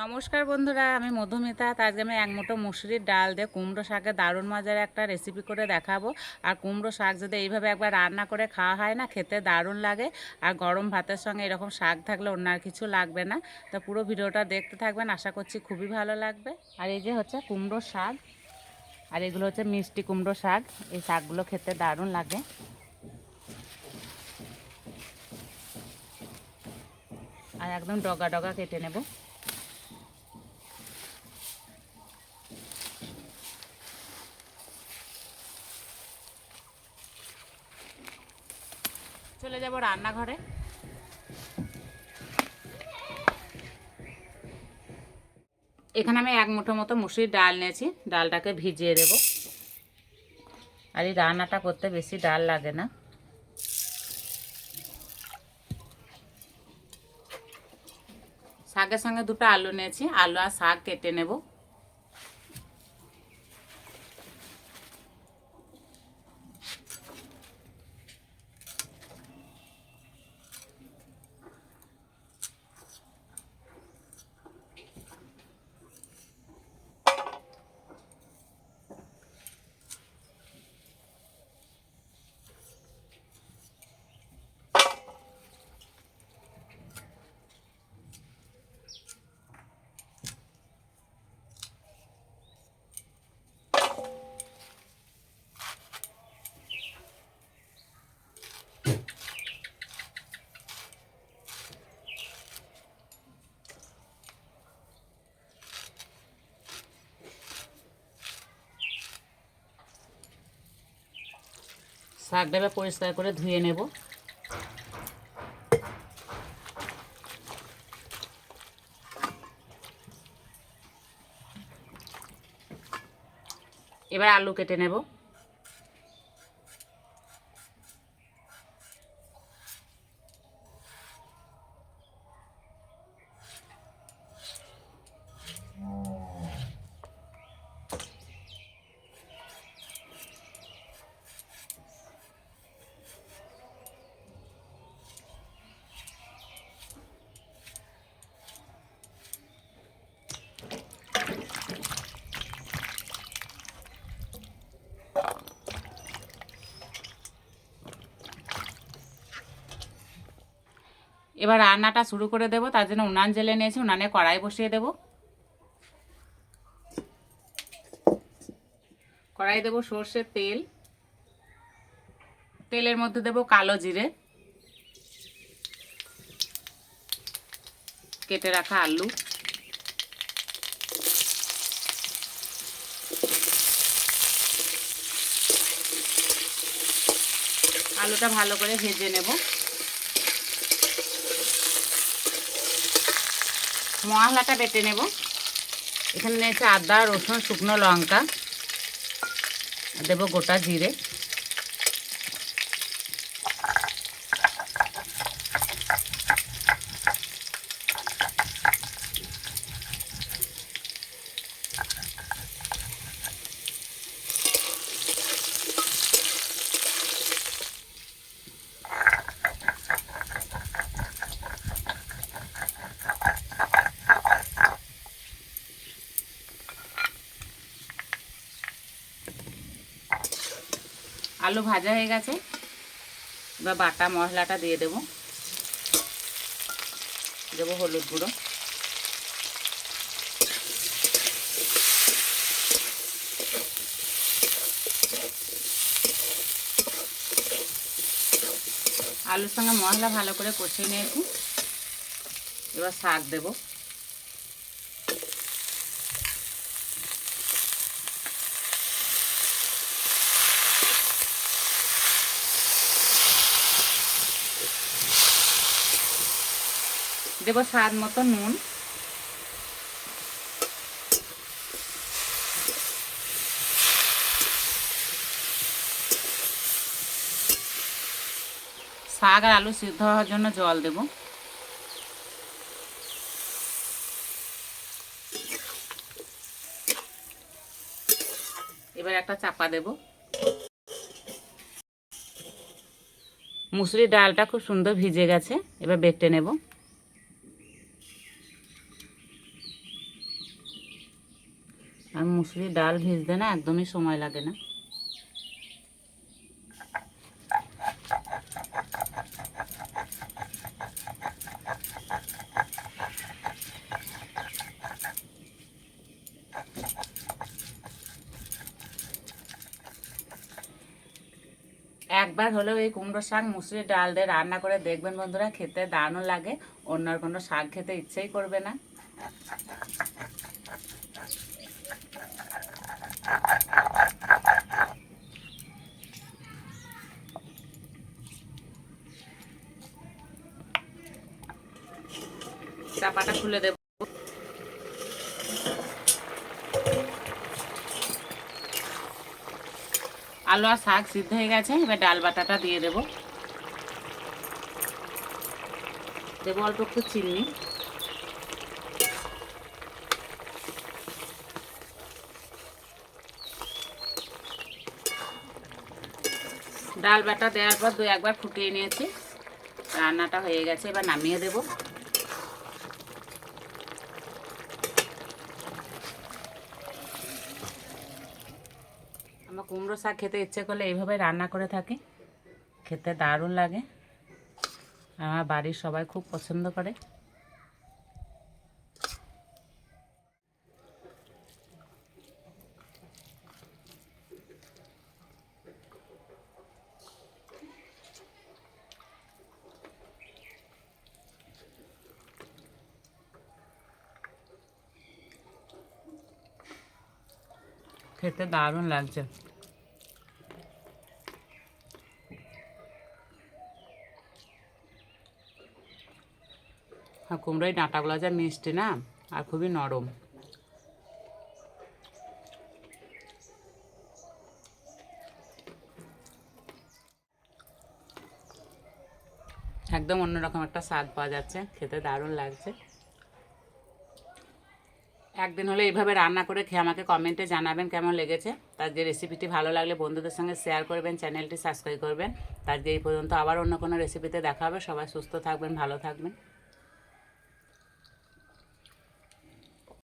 নমস্কার বন্ধুরা, আমি মধুমিতা। আজকে আমি এক মুঠো মুসুরির ডাল দিয়ে কুমড়ো শাকের দারুণ মজার একটা রেসিপি করে দেখাবো। আর কুমড়ো শাক যদি এইভাবে একবার রান্না করে খাওয়া হয় না, খেতে দারুণ লাগে। আর গরম ভাতের সঙ্গে এরকম শাক থাকলে অন্য আর কিছু লাগবে না। তো পুরো ভিডিওটা দেখতে থাকবেন, আশা করছি খুবই ভালো লাগবে। আর এই যে হচ্ছে কুমড়ো শাক, আর এগুলো হচ্ছে মিষ্টি কুমড়ো শাক। এই শাকগুলো খেতে দারুণ লাগে। আর একদম ডগা ডগা কেটে নেব। চলে যাব রান্নাঘরে। এখানে আমি এক মুঠো মতো মুসুরির ডাল নিয়েছি, ডালটাকে ভিজিয়ে দেব। আর এই রান্নাটা করতে বেশি ডাল লাগে না। শাকের সঙ্গে দুটো আলু নিয়েছি, আলু আর শাক কেটে নেব। শাকটা এবার পরিষ্কার করে ধুয়ে নেব। এবার আলু কেটে নেব। এবার রান্নাটা শুরু করে দেব। তার জন্য উনান জ্বেলে নিয়েছি, উনানে কড়াই বসিয়ে দেব। কড়াই দেব সর্ষের তেল, তেলের মধ্যে দেব কালো জিরে, কেটে রাখা আলু, আলুটা ভালো করে ভেজে নেব। মশলাটা বেটে নেব। এখানে নিয়েছে আদা, রসুন, শুকনো লঙ্কা, দেব গোটা জিরে। আলু ভাজা হয়ে গেছে, এবার বাটা মশলাটা দিয়ে দেব। দেব হলুদ গুঁড়ো, আলুর সঙ্গে মশলা ভালো করে কষিয়ে নিয়েছি। এবার শাক দেব। দেব স্বাদ মতো নুন, শাক আর আলু সিদ্ধ হওয়ার জন্য জল দেব। এবার একটা চাপা দেব। মুসুরির ডালটা খুব সুন্দর ভিজে গেছে, এবার বেটে নেব। আর মুসুরির ডাল ভিজতে না একদমই সময় লাগে না। একবার হলেও এই কুমড়ো শাক মুসুরির ডাল দিয়ে রান্না করে দেখবেন বন্ধুরা, খেতে দারুণ লাগে। অন্য কোনো শাক খেতে ইচ্ছেই করবে না। চাপাটা খুলে দেব। আলু আর শাক সিদ্ধ হয়ে গেছে, এবার ডাল বাটাটা দিয়ে দেব। দেবো অল্প একটু চিনি, ডাল বাটা দেওয়ার পর একবার ফুটিয়ে নিয়েছি, রান্নাটা হয়ে গেছে। এবার নামিয়ে দেব। আমার কুমড়ো শাক খেতে ইচ্ছে করলে এইভাবে রান্না করে থাকি, খেতে দারুণ লাগে। আমার বাড়ির সবাই খুব পছন্দ করে। খেতে দারুণ লাগছে। আর কুমড়োর ডাঁটাগুলো যা মিষ্টি না, আর খুবই নরম। একদম অন্যরকম একটা স্বাদ পাওয়া যাচ্ছে, খেতে দারুণ লাগছে। একদিন হলে এইভাবে রান্না করে খেয়ে আমাকে কমেন্টে জানাবেন কেমন লেগেছে। তার যে রেসিপিটি ভালো লাগলে বন্ধুদের সঙ্গে শেয়ার করবেন, চ্যানেলটি সাবস্ক্রাইব করবেন। তার যে এই পর্যন্ত আবার অন্য কোনো রেসিপিতে দেখা হবে। সবাই সুস্থ থাকবেন, ভালো থাকবেন।